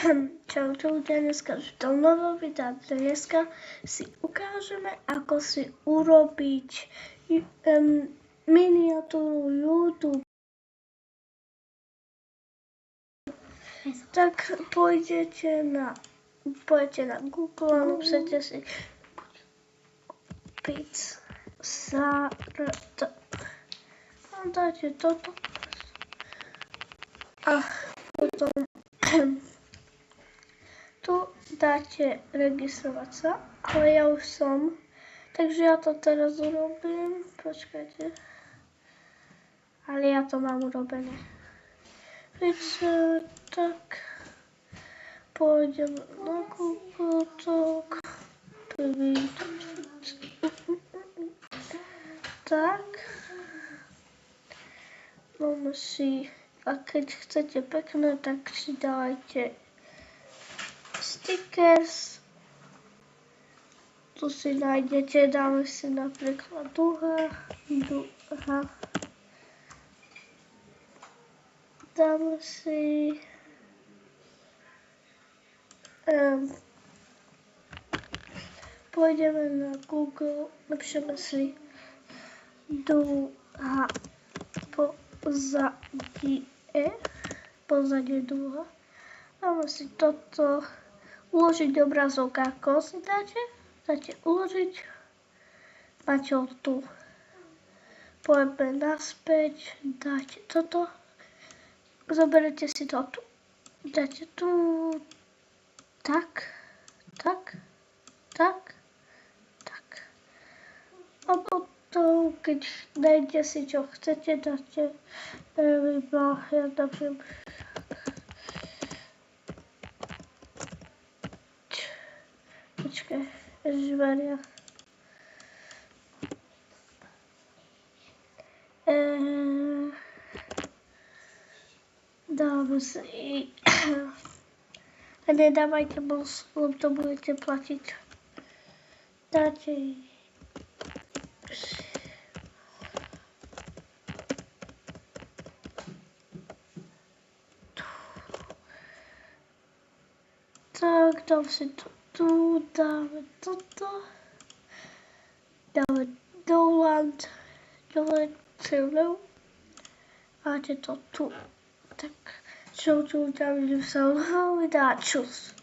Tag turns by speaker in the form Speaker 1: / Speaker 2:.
Speaker 1: Čaute ľudia, dneska v tom novom videu. Dneska si ukážeme, ako si urobiť miniatúru YouTube. Tak pôjdete na Google a napíšete si Pixart. A dáte toto. A potom tu dáte registrovať sa, ale ja už som, takže ja to teraz urobím, počkajte, ale ja to mám urobené. Tak, pôjdem na Google, tak, máme si, a keď chcete pekné, tak si dávajte stickers, tu si nájdete, dáme si napríklad duha, dáme si pôjdeme na Google, napíšeme si duha pozadie duha, dáme si toto, uložiť obrazok, ako si dáte uložiť, máte ho tu, poďme naspäť, dáte toto, zoberete si to tu, dáte tu, tak, a potom, keď nájdete si, čo chcete, dáte, ja dám, počkaj, ježišmaria. Dáme si, a nedávajte moc, lebo to budete platiť. Dáte tak, dám si to tu, dáme toto, dáme download, máte to tu. Tak, čo tu vidím sa, čus.